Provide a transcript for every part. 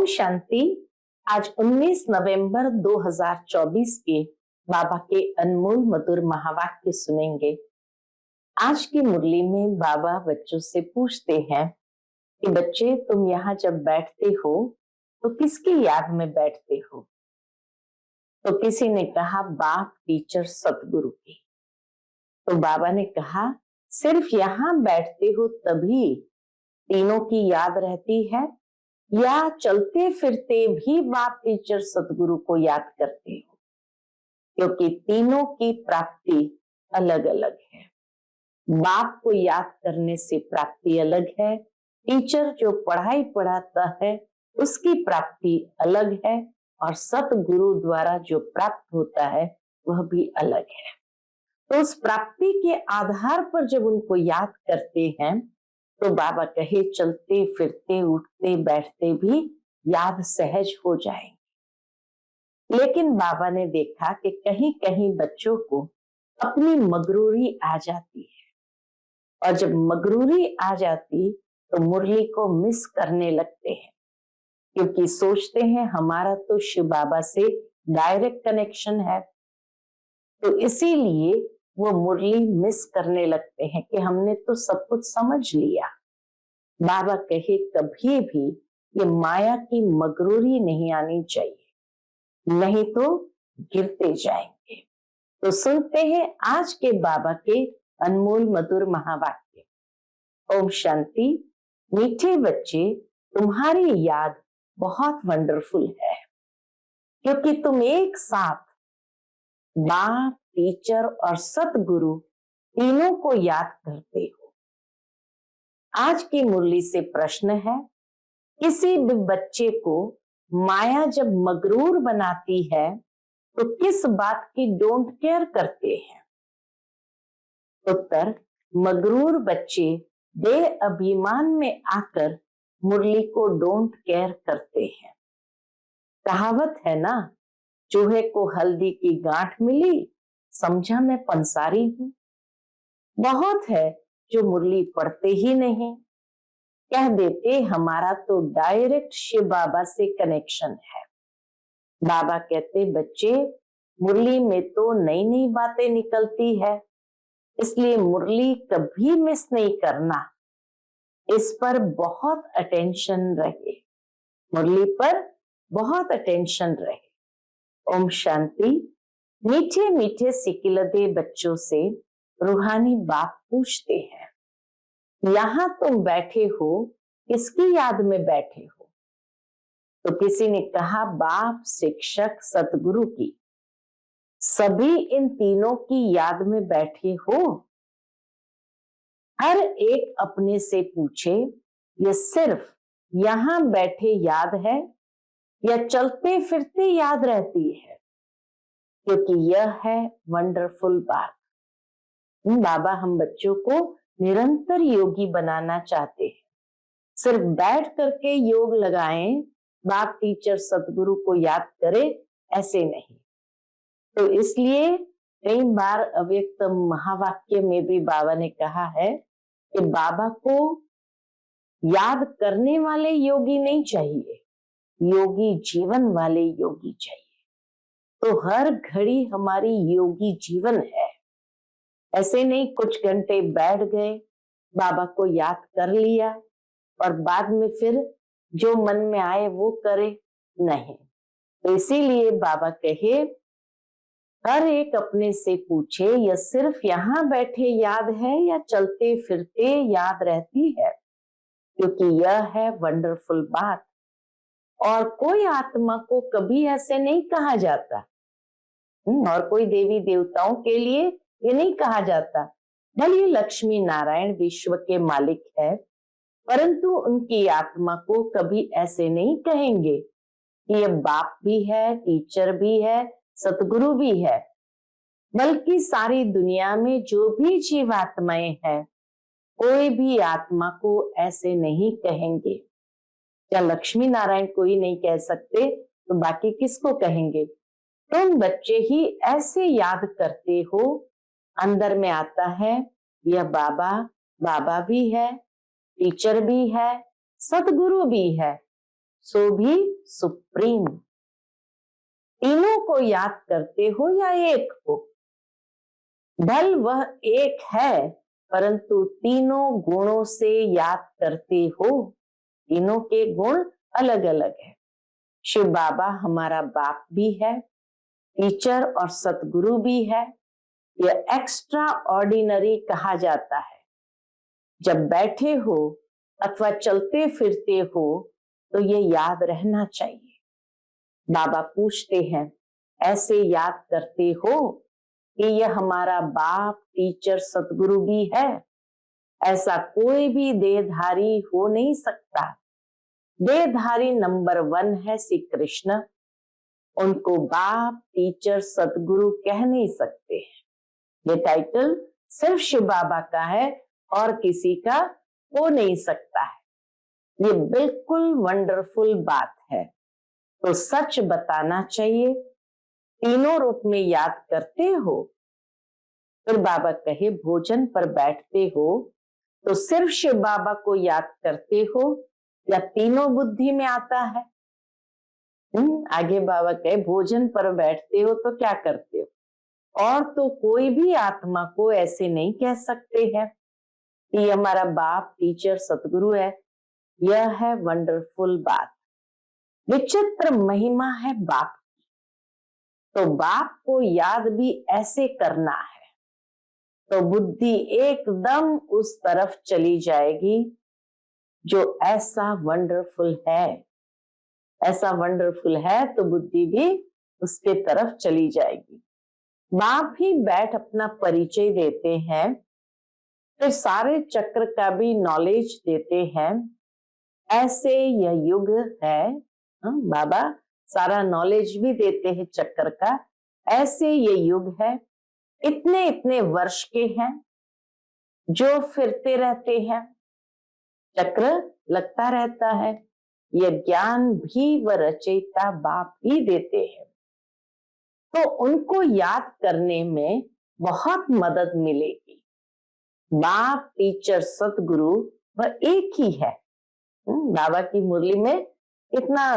शांति। आज 19 नवंबर 2024 के बाबा के अनमोल मधुर महावाक्य सुनेंगे। आज की मुरली में बाबा बच्चों से पूछते हैं कि बच्चे, तुम यहाँ जब बैठते हो तो किसकी याद में बैठते हो? तो किसी ने कहा बाप, टीचर, सतगुरु की। तो बाबा ने कहा सिर्फ यहाँ बैठते हो तभी तीनों की याद रहती है, या चलते फिरते भी बाप, टीचर, सतगुरु को याद करते हो? क्योंकि तीनों की प्राप्ति अलग अलग है। बाप को याद करने से प्राप्ति अलग है, टीचर जो पढ़ाई पढ़ाता है उसकी प्राप्ति अलग है, और सतगुरु द्वारा जो प्राप्त होता है वह भी अलग है। तो उस प्राप्ति के आधार पर जब उनको याद करते हैं तो बाबा कहे चलते फिरते उठते बैठते भी याद सहज हो जाएंगे। लेकिन बाबा ने देखा कि कहीं कहीं बच्चों को अपनी मगरूरी आ जाती है, और जब मगरूरी आ जाती तो मुरली को मिस करने लगते हैं, क्योंकि सोचते हैं हमारा तो शिव बाबा से डायरेक्ट कनेक्शन है। तो इसीलिए वो मुरली मिस करने लगते हैं कि हमने तो सब कुछ समझ लिया। बाबा कहे कभी भी ये माया की मगरूरी नहीं आनी चाहिए, नहीं तो गिरते जाएंगे। तो सुनते हैं आज के बाबा के अनमोल मधुर महावाक्य। ओम शांति। मीठे बच्चे, तुम्हारी याद बहुत वंडरफुल है, क्योंकि तुम एक साथ बाप, टीचर और सतगुरु तीनों को याद करते हो। आज की मुरली से प्रश्न है, किसी भी बच्चे को माया जब मगरूर बनाती है तो किस बात की डोंट केयर करते हैं? उत्तर, मगरूर बच्चे देह अभिमान में आकर मुरली को डोंट केयर करते हैं। कहावत है ना, चूहे को हल्दी की गांठ मिली, समझा मैं पंसारी हूं। बहुत है जो मुरली पढ़ते ही नहीं, कह देते हमारा तो डायरेक्ट शिव बाबा से कनेक्शन है। बाबा कहते बच्चे, मुरली में तो नई नई बातें निकलती है, इसलिए मुरली कभी मिस नहीं करना। इस पर बहुत अटेंशन रहे, मुरली पर बहुत अटेंशन रहे। ओम शांति। मीठे मीठे सिकिलदे बच्चों से रूहानी बाप पूछते हैं, यहाँ तुम बैठे हो किसकी याद में बैठे हो? तो किसी ने कहा बाप, शिक्षक, सतगुरु की। सभी इन तीनों की याद में बैठे हो? हर एक अपने से पूछे, ये सिर्फ यहाँ बैठे याद है या चलते फिरते याद रहती है? क्योंकि यह है वंडरफुल बात। बाबा हम बच्चों को निरंतर योगी बनाना चाहते हैं। सिर्फ बैठ करके योग लगाएं, बाप, टीचर, सतगुरु को याद करें, ऐसे नहीं। तो इसलिए कई बार अव्यक्त महावाक्य में भी बाबा ने कहा है कि बाबा को याद करने वाले योगी नहीं चाहिए, योगी जीवन वाले योगी चाहिए। तो हर घड़ी हमारी योगी जीवन है। ऐसे नहीं कुछ घंटे बैठ गए, बाबा को याद कर लिया और बाद में फिर जो मन में आए वो करे, नहीं। तो इसीलिए बाबा कहे हर एक अपने से पूछे, यह सिर्फ यहाँ बैठे याद है या चलते फिरते याद रहती है? क्योंकि यह है वंडरफुल बात। और कोई आत्मा को कभी ऐसे नहीं कहा जाता, और कोई देवी देवताओं के लिए ये नहीं कहा जाता, भले लक्ष्मी नारायण विश्व के मालिक है, परंतु उनकी आत्मा को कभी ऐसे नहीं कहेंगे कि ये बाप भी है, टीचर भी है, सतगुरु भी है। बल्कि सारी दुनिया में जो भी जीवात्माएं हैं, कोई भी आत्मा को ऐसे नहीं कहेंगे। क्या लक्ष्मी नारायण को ही नहीं कह सकते तो बाकी किसको कहेंगे? तुम बच्चे ही ऐसे याद करते हो, अंदर में आता है यह बाबा, बाबा भी है, टीचर भी है, सतगुरु भी है, सो भी सुप्रीम। तीनों को याद करते हो या एक को? ढल वह एक है, परंतु तीनों गुणों से याद करते हो। तीनों के गुण अलग अलग है। शिव बाबा हमारा बाप भी है, टीचर और सतगुरु भी है। यह एक्स्ट्रा ऑर्डिनरी कहा जाता है। जब बैठे हो अथवा चलते फिरते हो तो ये याद रहना चाहिए। बाबा पूछते हैं, ऐसे याद करते हो कि यह हमारा बाप, टीचर, सतगुरु भी है? ऐसा कोई भी देहधारी हो नहीं सकता। देहधारी नंबर 1 है श्री कृष्ण। उनको बाप, टीचर, सतगुरु कह नहीं सकते। ये टाइटल सिर्फ शिव बाबा का है और किसी का हो नहीं सकता है। ये बिल्कुल वंडरफुल बात है। तो सच बताना चाहिए। तीनों रूप में याद करते हो? फिर बाबा कहे, भोजन पर बैठते हो तो सिर्फ शिव बाबा को याद करते हो या तीनों बुद्धि में आता है? आगे बाबा कहे, भोजन पर बैठते हो तो क्या करते हो? और तो कोई भी आत्मा को ऐसे नहीं कह सकते हैं कि हमारा बाप, टीचर, सतगुरु है। यह है वंडरफुल बात। विचित्र महिमा है बाप की। तो बाप को याद भी ऐसे करना है तो बुद्धि एकदम उस तरफ चली जाएगी जो ऐसा वंडरफुल है। ऐसा वंडरफुल है तो बुद्धि भी उसके तरफ चली जाएगी। बाप ही बैठ अपना परिचय देते हैं, फिर सारे चक्र का भी नॉलेज देते हैं। ऐसे यह युग है। बाबा सारा नॉलेज भी देते हैं चक्र का। ऐसे ये युग है, इतने इतने वर्ष के हैं जो फिरते रहते हैं, चक्र लगता रहता है। यह ज्ञान भी व रचयिता बाप ही देते हैं। तो उनको याद करने में बहुत मदद मिलेगी। बाप, टीचर, सतगुरु वह एक ही है। बाबा की मुरली में इतना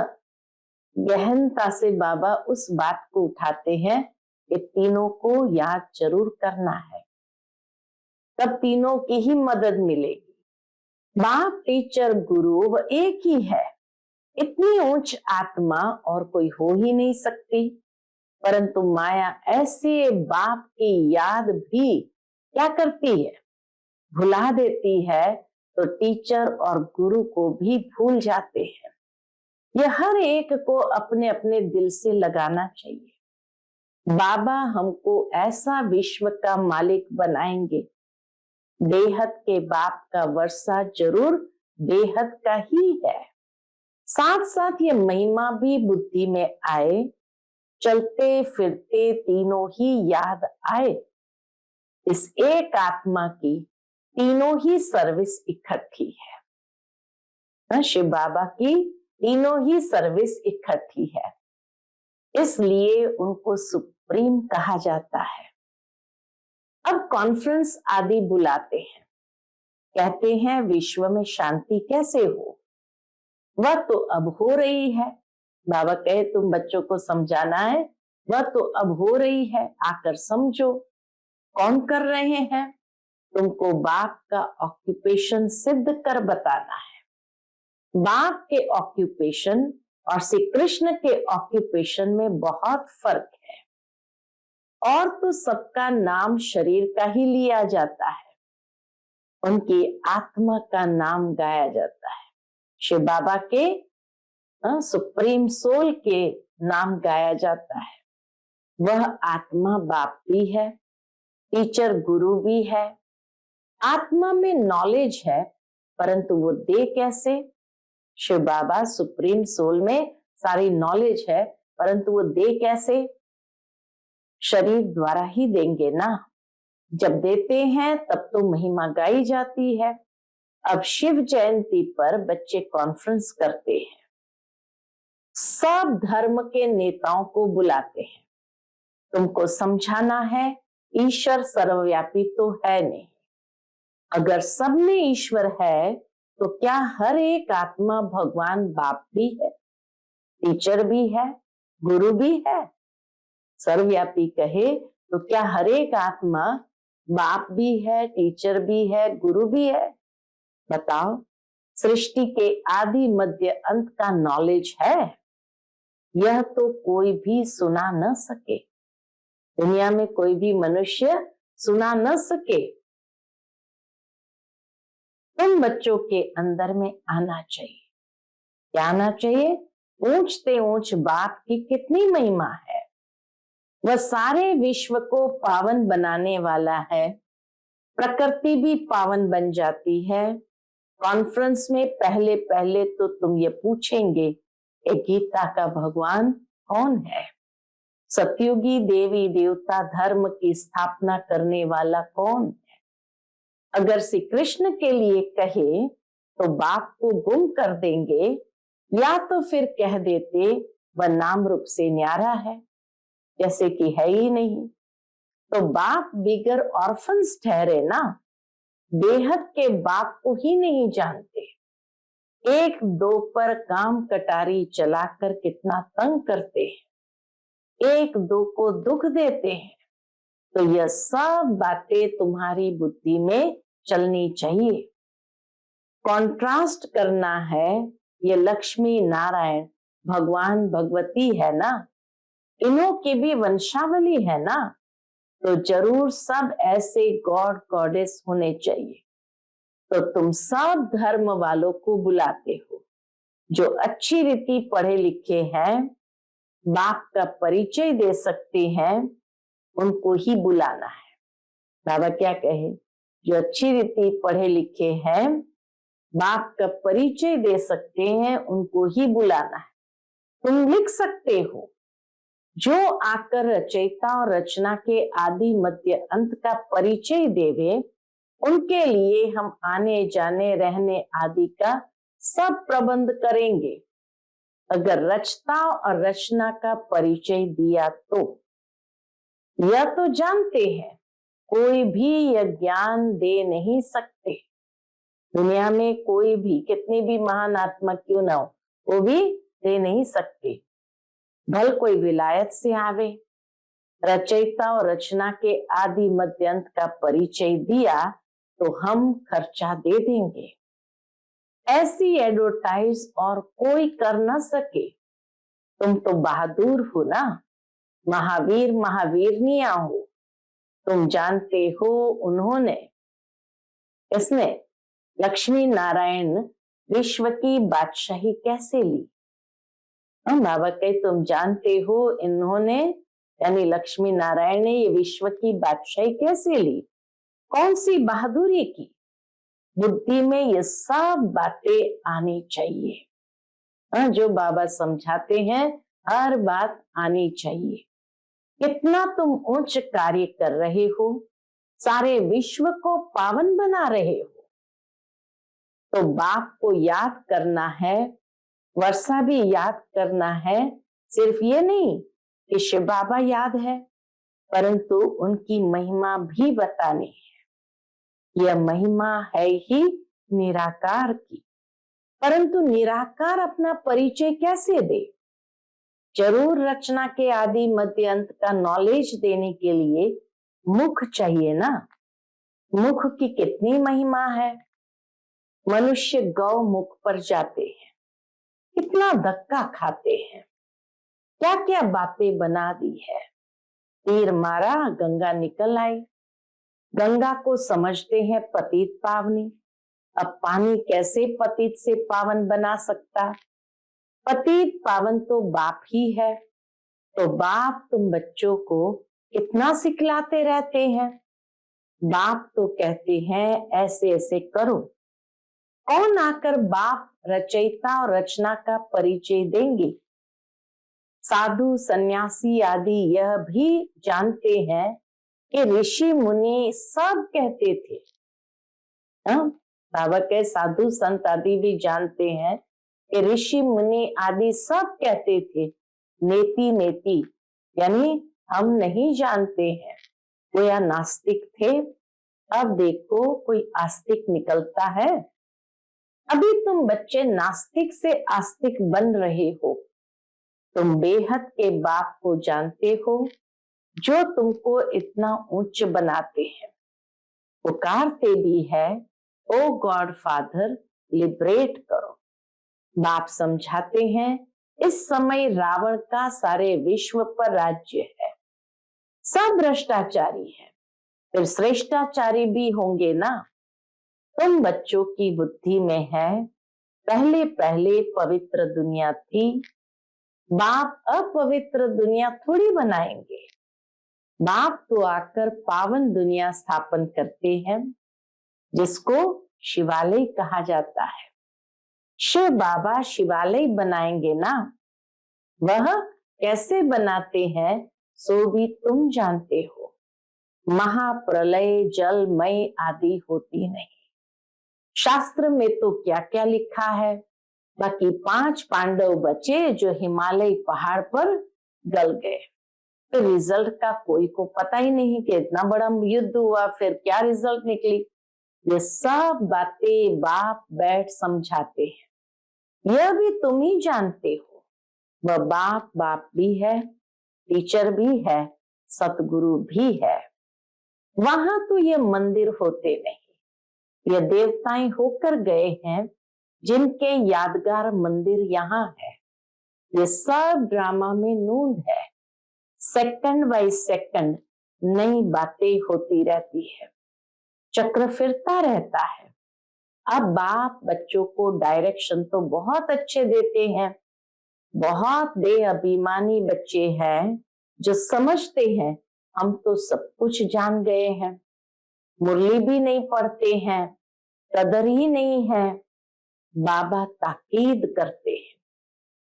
गहनता से बाबा उस बात को उठाते हैं कि तीनों को याद जरूर करना है, तब तीनों की ही मदद मिलेगी। बाप, टीचर, गुरु वह एक ही है। इतनी ऊंच आत्मा और कोई हो ही नहीं सकती। परंतु माया ऐसे बाप की याद भी क्या करती है? भुला देती है। तो टीचर और गुरु को भी भूल जाते हैं। यह हर एक को अपने अपने दिल से लगाना चाहिए। बाबा हमको ऐसा विश्व का मालिक बनाएंगे। बेहद के बाप का वर्षा जरूर बेहद का ही है। साथ साथ ये महिमा भी बुद्धि में आए, चलते फिरते तीनों ही याद आए। इस एक आत्मा की तीनों ही सर्विस इकट्ठी है। शिव बाबा की तीनों ही सर्विस इकट्ठी है, इसलिए उनको सुप्रीम कहा जाता है। अब कॉन्फ्रेंस आदि बुलाते हैं, कहते हैं विश्व में शांति कैसे हो? वह तो अब हो रही है। बाबा कहे, तुम बच्चों को समझाना है, वह तो अब हो रही है, आकर समझो। कौन कर रहे हैं? तुमको बाप का ऑक्यूपेशन सिद्ध कर बताना है। बाप के ऑक्यूपेशन और श्री कृष्ण के ऑक्यूपेशन में बहुत फर्क है। और तो सबका नाम शरीर का ही लिया जाता है, उनकी आत्मा का नाम गाया जाता है। शिव बाबा के सुप्रीम सोल के नाम गाया जाता है। वह आत्मा बाप भी है, टीचर गुरु भी है। आत्मा में नॉलेज है, परंतु वो दे कैसे? शिव बाबा सुप्रीम सोल में सारी नॉलेज है, परंतु वो दे कैसे? शरीर द्वारा ही देंगे ना। जब देते हैं तब तो महिमा गाई जाती है। अब शिव जयंती पर बच्चे कॉन्फ्रेंस करते हैं, सब धर्म के नेताओं को बुलाते हैं। तुमको समझाना है ईश्वर सर्वव्यापी तो है नहीं। अगर सब में ईश्वर है तो क्या हर एक आत्मा भगवान बाप भी है, टीचर भी है, गुरु भी है? सर्वव्यापी कहे तो क्या हर एक आत्मा बाप भी है, टीचर भी है, गुरु भी है? बताओ, सृष्टि के आदि मध्य अंत का नॉलेज है? यह तो कोई भी सुना न सके, दुनिया में कोई भी मनुष्य सुना न सके। तुम बच्चों के अंदर में आना चाहिए। क्या आना चाहिए? ऊंचते ऊंच बाप की कितनी महिमा है, वह सारे विश्व को पावन बनाने वाला है, प्रकृति भी पावन बन जाती है। कॉन्फ्रेंस में पहले पहले तो तुम ये पूछेंगे कि गीता का भगवान कौन है, सतयुगी देवी देवता धर्म की स्थापना करने वाला कौन है? अगर श्री कृष्ण के लिए कहे तो बाप को गुम कर देंगे, या तो फिर कह देते वह नाम रूप से न्यारा है, जैसे कि है ही नहीं। तो बाप बिगर ऑर्फन्स ठहरे ना, बेहद के बाप को ही नहीं जानते। एक दो पर काम कटारी चलाकर कितना तंग करते हैं, एक दो को दुख देते हैं। तो यह सब बातें तुम्हारी बुद्धि में चलनी चाहिए। कॉन्ट्रास्ट करना है, ये लक्ष्मी नारायण भगवान भगवती है ना, इन्हों की भी वंशावली है ना, तो जरूर सब ऐसे गॉड गॉडेस होने चाहिए। तो तुम सब धर्म वालों को बुलाते हो, जो अच्छी रीति पढ़े लिखे हैं, बाप का परिचय दे सकते हैं, उनको ही बुलाना है। बाबा क्या कहे? जो अच्छी रीति पढ़े लिखे हैं, बाप का परिचय दे सकते हैं, उनको ही बुलाना है। तुम लिख सकते हो, जो आकर रचयिता और रचना के आदि मध्य अंत का परिचय देवे, उनके लिए हम आने जाने रहने आदि का सब प्रबंध करेंगे। अगर रचता और रचना का परिचय दिया तो यह तो जानते हैं कोई भी यह ज्ञान दे नहीं सकते। दुनिया में कोई भी कितनी भी महान आत्मा क्यों ना हो, वो भी दे नहीं सकते। भल कोई विलायत से आवे, रचयिता और रचना के आदि मध्यांत का परिचय दिया तो हम खर्चा दे देंगे। ऐसी एडवर्टाइज और कोई कर न सके। तुम तो बहादुर हो ना, महावीर महावीरनिया हो। तुम जानते हो उन्होंने, इसने लक्ष्मी नारायण विश्व की बादशाही कैसे ली। बाबा कहे तुम जानते हो इन्होंने, यानी लक्ष्मी नारायण ने ये विश्व की बादशाही कैसे ली, कौन सी बहादुरी की। बुद्धि में ये सब बातें आनी चाहिए। जो बाबा समझाते हैं हर बात आनी चाहिए। कितना तुम उच्च कार्य कर रहे हो, सारे विश्व को पावन बना रहे हो। तो बाप को याद करना है, वर्षा भी याद करना है। सिर्फ ये नहीं कि शिव बाबा याद है, परंतु उनकी महिमा भी बतानी है। यह महिमा है ही निराकार की, परंतु निराकार अपना परिचय कैसे दे? जरूर रचना के आदि मध्य अंत का नॉलेज देने के लिए मुख चाहिए ना। मुख की कितनी महिमा है। मनुष्य गौ मुख पर जाते हैं, कितना धक्का खाते हैं, क्या क्या बातें बना दी है। तीर मारा, गंगा निकल आई। गंगा को समझते हैं पतित पावनी। अब पानी कैसे पतित से पावन बना सकता? पतित पावन तो बाप ही है। तो बाप तुम बच्चों को कितना सिखलाते रहते हैं। बाप तो कहते हैं ऐसे ऐसे करो। कौन आकर बाप रचयिता और रचना का परिचय देंगे? साधु सन्यासी आदि यह भी जानते हैं कि ऋषि मुनि सब कहते थे। बाबा के साधु संत आदि भी जानते हैं कि ऋषि मुनि आदि सब कहते थे नेति नेति, यानी हम नहीं जानते हैं। वो या नास्तिक थे। अब देखो कोई आस्तिक निकलता है। अभी तुम बच्चे नास्तिक से आस्तिक बन रहे हो। तुम बेहद के बाप को जानते हो जो तुमको इतना उच्च बनाते हैं, पुकारते भी है, ओ गॉड फादर लिबरेट करो। बाप समझाते हैं इस समय रावण का सारे विश्व पर राज्य है, सब भ्रष्टाचारी है, फिर श्रेष्ठाचारी भी होंगे ना। तुम बच्चों की बुद्धि में है पहले पहले पवित्र दुनिया थी, बाप अपवित्र दुनिया थोड़ी बनाएंगे। बाप तो आकर पावन दुनिया स्थापन करते हैं जिसको शिवालय कहा जाता है। शिव बाबा शिवालय बनाएंगे ना, वह कैसे बनाते हैं सो भी तुम जानते हो। महाप्रलय जलमय आदि होती नहीं। शास्त्र में तो क्या क्या लिखा है, बाकी 5 पांडव बचे जो हिमालय पहाड़ पर गल गए। फिर रिजल्ट का कोई को पता ही नहीं कि इतना बड़ा युद्ध हुआ, फिर क्या रिजल्ट निकली। ये सब बातें बाप बैठ समझाते हैं। यह भी तुम ही जानते हो, वह बाप बाप भी है, टीचर भी है, सतगुरु भी है। वहां तो ये मंदिर होते नहीं, ये देवताएं होकर गए हैं जिनके यादगार मंदिर यहाँ है। ये सब ड्रामा में नूंद है, सेकंड बाय सेकंड नई बातें होती रहती है, चक्र फिरता रहता है। अब बाप बच्चों को डायरेक्शन तो बहुत अच्छे देते हैं। बहुत बेअभिमानी बच्चे हैं जो समझते हैं हम तो सब कुछ जान गए हैं, मुरली भी नहीं पढ़ते हैं, कदर ही नहीं है। बाबा ताकीद करते हैं,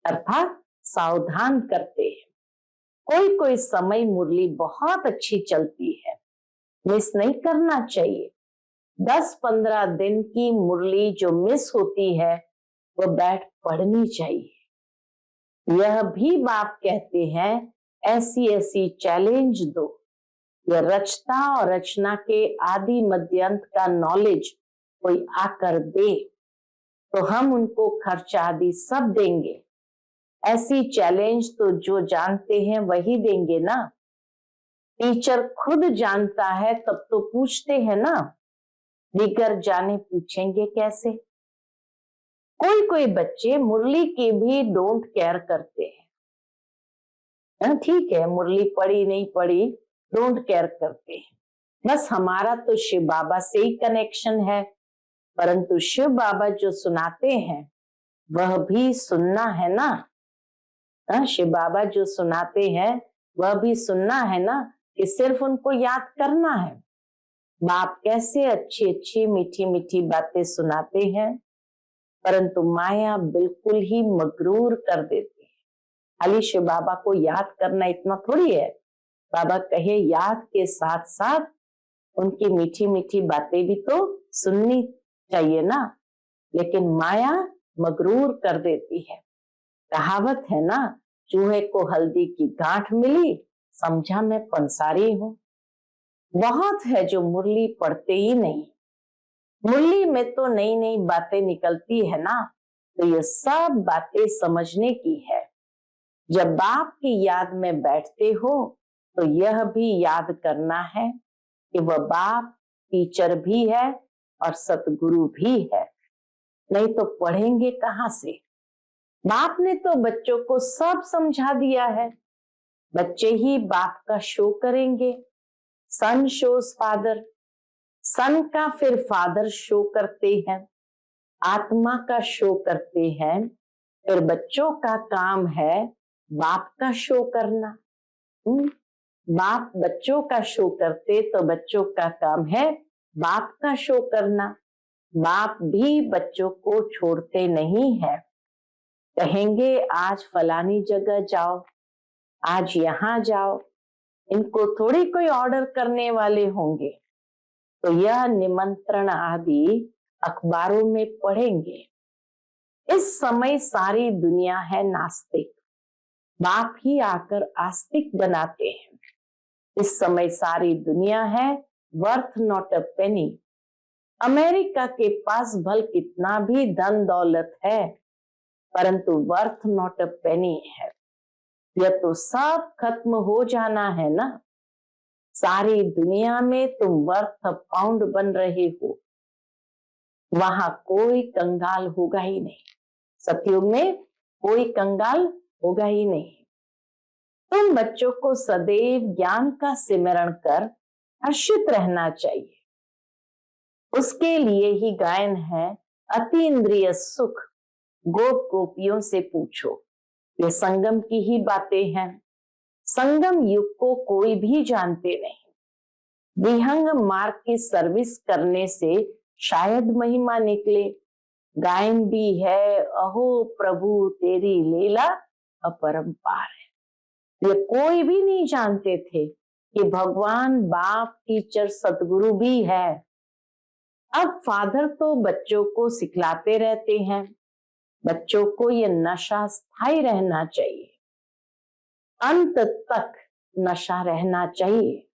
अर्थात सावधान करते हैं। कोई कोई समय मुरली बहुत अच्छी चलती है, मिस नहीं करना चाहिए। 10-15 दिन की मुरली जो मिस होती है वो बैठ पढ़नी चाहिए। यह भी बाप कहते हैं ऐसी ऐसी चैलेंज दो, यह रचता और रचना के आदि मध्यांत का नॉलेज कोई आकर दे तो हम उनको खर्चा आदि सब देंगे। ऐसी चैलेंज तो जो जानते हैं वही देंगे ना। टीचर खुद जानता है तब तो पूछते हैं ना, बिगर जाने पूछेंगे कैसे। कोई कोई बच्चे मुरली की भी डोंट केयर करते हैं। ठीक है, मुरली पढ़ी नहीं पढ़ी डोंट केयर करते हैं, बस हमारा तो शिव बाबा से ही कनेक्शन है। परंतु शिव बाबा जो सुनाते हैं वह भी सुनना है ना। शिव बाबा जो सुनाते हैं वह भी सुनना है ना, कि सिर्फ उनको याद करना है। बाप कैसे अच्छी अच्छी मीठी मीठी बातें सुनाते हैं, परंतु माया बिल्कुल ही मगरूर कर देती है। खाली शिव बाबा को याद करना इतना थोड़ी है। बाबा कहे याद के साथ साथ उनकी मीठी मीठी बातें भी तो सुननी चाहिए ना, लेकिन माया मगरूर कर देती है। कहावत है ना, चूहे को हल्दी की गांठ मिली, समझा मैं पंसारी हूं। बहुत है जो मुरली पढ़ते ही नहीं। मुरली में तो नई नई बातें निकलती है ना, तो ये सब बातें समझने की है। जब बाप की याद में बैठते हो तो यह भी याद करना है कि वह बाप टीचर भी है और सतगुरु भी है, नहीं तो पढ़ेंगे कहाँ से। बाप ने तो बच्चों को सब समझा दिया है, बच्चे ही बाप का शो करेंगे। सन शोज फादर, सन का फिर फादर शो करते हैं, आत्मा का शो करते हैं, फिर बच्चों का काम है बाप का शो करना। बाप बच्चों का शो करते तो बच्चों का काम है बाप का शो करना। बाप भी बच्चों को छोड़ते नहीं है, कहेंगे आज फलानी जगह जाओ, आज यहाँ जाओ। इनको थोड़ी कोई ऑर्डर करने वाले होंगे, तो यह निमंत्रण आदि अखबारों में पढ़ेंगे। इस समय सारी दुनिया है नास्तिक, बाप ही आकर आस्तिक बनाते हैं। इस समय सारी दुनिया है worth not a Penney, America के पास भल कितना भी धन दौलत है, परंतु वर्थ नॉट अ पेनी है। यह तो सब खत्म हो जाना है ना। सारी दुनिया में तुम वर्थ पाउंड बन रहे हो, वहां कोई कंगाल होगा ही नहीं। सतयुग में कोई कंगाल होगा ही नहीं। तुम बच्चों को सदैव ज्ञान का सिमरण कर हर्षित रहना चाहिए। उसके लिए ही गायन है, अति इंद्रिय सुख गोप गोपियों से पूछो। ये संगम की ही बातें हैं। संगम युग को कोई भी जानते नहीं। विहंग मार्ग की सर्विस करने से शायद महिमा निकले। गायन भी है, अहो प्रभु तेरी लीला अपरंपार है। ये कोई भी नहीं जानते थे कि भगवान बाप टीचर सतगुरु भी है। अब फादर तो बच्चों को सिखलाते रहते हैं। बच्चों को ये नशा स्थायी रहना चाहिए, अंत तक नशा रहना चाहिए।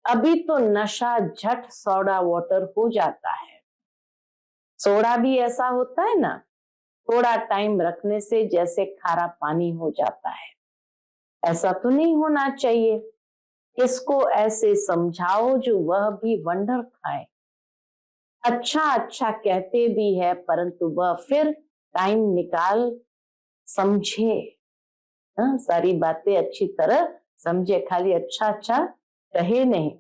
अभी तो नशा झट सोडा वाटर हो जाता है। सोडा भी ऐसा होता है ना, थोड़ा टाइम रखने से जैसे खारा पानी हो जाता है। ऐसा तो नहीं होना चाहिए। इसको ऐसे समझाओ जो वह भी वंडर खाए। अच्छा अच्छा कहते भी है, परंतु वह फिर टाइम निकाल समझे। सारी बातें अच्छी तरह समझे, खाली अच्छा अच्छा कहे नहीं।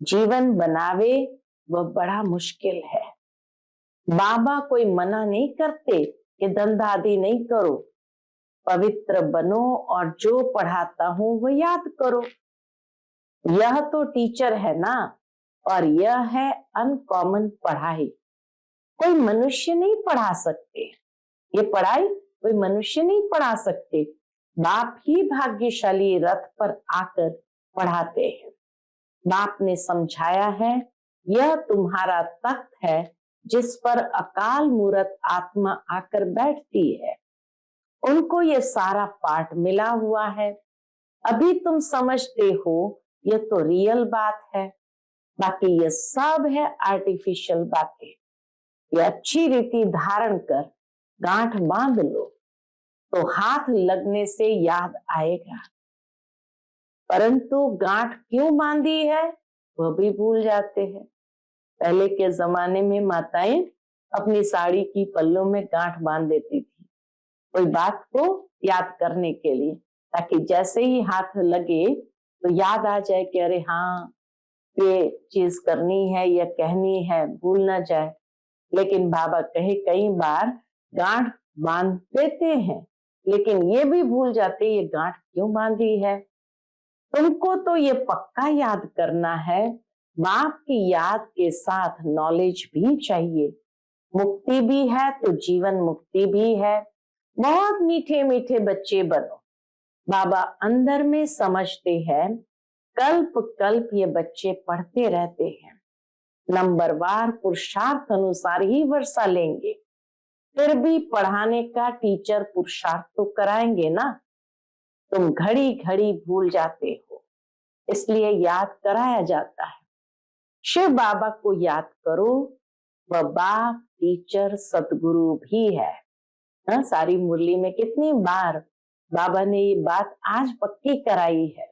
जीवन बनावे वह बड़ा मुश्किल है। बाबा कोई मना नहीं करते कि धंधा आदि नहीं करो, पवित्र बनो और जो पढ़ाता हूं वह याद करो। यह तो टीचर है ना, और यह है अनकॉमन पढ़ाई। कोई मनुष्य नहीं पढ़ा सकते। ये पढ़ाई कोई मनुष्य नहीं पढ़ा सकते। बाप ही भाग्यशाली रथ पर आकर पढ़ाते हैं। बाप ने समझाया है, यह तुम्हारा तख्त है जिस पर अकाल मूरत आत्मा आकर बैठती है। उनको ये सारा पाठ मिला हुआ है। अभी तुम समझते हो ये तो रियल बात है, बाकी ये सब है आर्टिफिशियल बातें। ये अच्छी रीति धारण कर गांठ बांध लो तो हाथ लगने से याद आएगा। परंतु गांठ क्यों बांधी है वह भी भूल जाते हैं। पहले के जमाने में माताएं अपनी साड़ी की पल्लों में गांठ बांध देती थी, कोई बात को याद करने के लिए, ताकि जैसे ही हाथ लगे तो याद आ जाए कि अरे हाँ ये चीज करनी है या कहनी है, भूल ना जाए। लेकिन बाबा कहे कई बार गांठ बांध देते हैं, लेकिन ये भी भूल जाते ये गांठ क्यों बांधी है। तुमको तो ये पक्का याद करना है। बाप की याद के साथ नॉलेज भी चाहिए। मुक्ति भी है तो जीवन मुक्ति भी है। बहुत मीठे मीठे बच्चे बनो। बाबा अंदर में समझते हैं, कल्प कल्प ये बच्चे पढ़ते रहते हैं। नंबरवार पुरुषार्थ अनुसार ही वर्षा लेंगे, फिर भी पढ़ाने का टीचर पुरुषार्थ तो कराएंगे ना। तुम घड़ी घड़ी भूल जाते हो, इसलिए याद कराया जाता है। शिव बाबा को याद करो, वह बाप टीचर सतगुरु भी है। सारी मुरली में कितनी बार बाबा ने ये बात आज पक्की कराई है।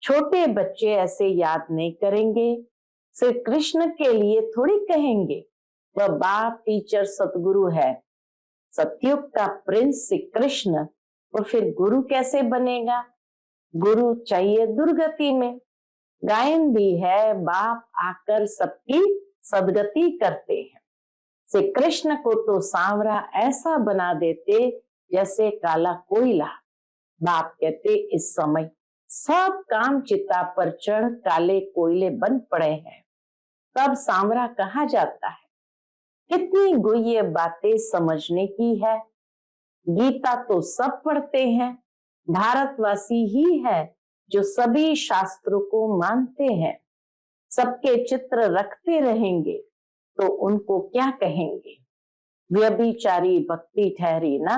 छोटे बच्चे ऐसे याद नहीं करेंगे, सिर्फ कृष्ण के लिए थोड़ी कहेंगे। वह बाप टीचर सतगुरु है। सतयुग का प्रिंस श्री कृष्ण, और फिर गुरु कैसे बनेगा। गुरु चाहिए दुर्गति में। गायन भी है, बाप आकर सबकी सदगति करते हैं। श्री कृष्ण को तो सांवरा ऐसा बना देते जैसे काला कोयला। बाप कहते इस समय सब काम चिता पर चढ़ काले कोयले बन पड़े हैं, तब सांवरा कहा जाता है। कितनी गुह्य बातें समझने की है। गीता तो सब पढ़ते हैं, भारतवासी ही है जो सभी शास्त्रों को मानते हैं। सबके चित्र रखते रहेंगे तो उनको क्या कहेंगे। व्यभिचारी भक्ति ठहरी ना,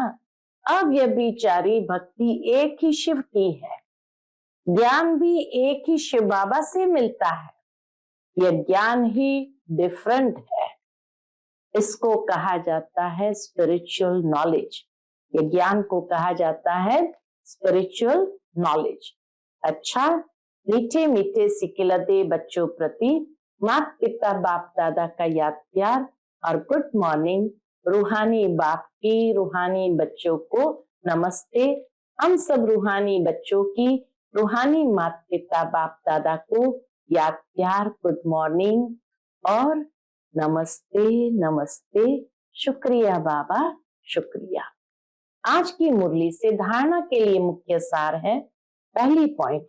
अव्यभिचारी भक्ति एक ही शिव की है। ज्ञान भी एक ही शिव बाबा से मिलता है। यह ज्ञान ही डिफरेंट है। इसको कहा जाता है स्पिरिचुअल नॉलेज। ये ज्ञान को कहा जाता है स्पिरिचुअल नॉलेज। अच्छा, मीठे मीठे सिकिलते बच्चों प्रति माता पिता बाप दादा का याद प्यार और गुड मॉर्निंग। रूहानी बाप की रूहानी बच्चों को नमस्ते। हम सब रूहानी बच्चों की रूहानी माता पिता बाप दादा को याद प्यार, गुड मॉर्निंग और नमस्ते नमस्ते। शुक्रिया बाबा, शुक्रिया। आज की मुरली से धारणा के लिए मुख्य सार है। पहली पॉइंट,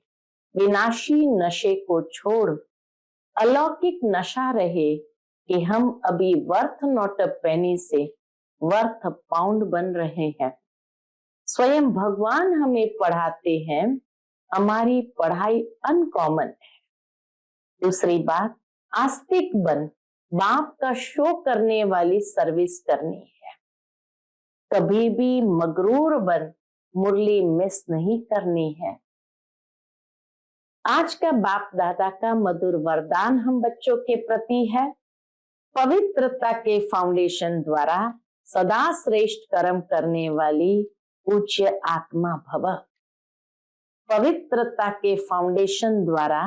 विनाशी नशे को छोड़ अलौकिक नशा रहे कि हम अभी वर्थ नॉट अ पेनी से वर्थ पाउंड बन रहे हैं। स्वयं भगवान हमें पढ़ाते हैं, हमारी पढ़ाई अनकॉमन है। दूसरी बात, आस्तिक बन बाप का शो करने वाली सर्विस करनी है। कभी भी मगरूर बन मुरली मिस नहीं करनी है। आज का बाप दादा का मधुर वरदान हम बच्चों के प्रति है। पवित्रता के फाउंडेशन द्वारा सदा श्रेष्ठ कर्म करने वाली पूज्य आत्मा भव। पवित्रता के फाउंडेशन द्वारा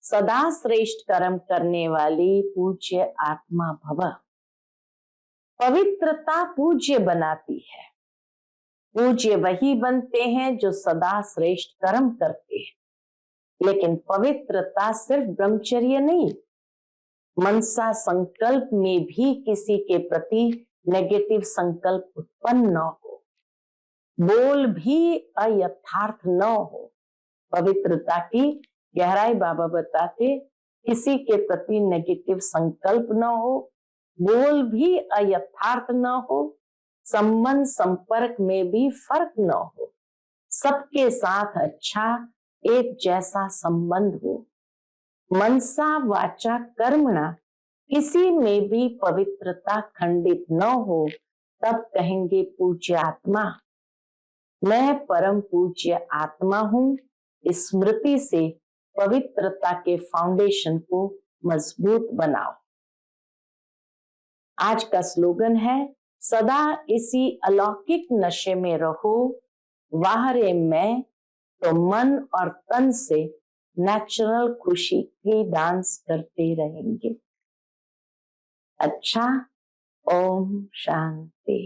सदा श्रेष्ठ कर्म करने वाली पूज्य आत्मा भव। पवित्रता पूज्य बनाती है। पूज्य वही बनते हैं जो सदा श्रेष्ठ कर्म करते हैं। लेकिन पवित्रता सिर्फ ब्रह्मचर्य नहीं, मनसा संकल्प में भी किसी के प्रति नेगेटिव संकल्प उत्पन्न न हो, बोल भी अयथार्थ न हो। पवित्रता की गहराई बाबा बताते, किसी के प्रति नेगेटिव संकल्प न हो, बोल भी अयथार्थ न हो, संबंध संपर्क में भी फर्क न हो, सबके साथ अच्छा एक जैसा संबंध हो। मनसा वाचा कर्मणा किसी में भी पवित्रता खंडित न हो, तब कहेंगे पूज्य आत्मा। मैं परम पूज्य आत्मा हूं। स्मृति से पवित्रता के फाउंडेशन को मजबूत बनाओ। आज का स्लोगन है, सदा इसी अलौकिक नशे में रहो। वाहरे मैं तो मन और तन से नेचुरल खुशी की डांस करते रहेंगे। अच्छा, ओम शांति।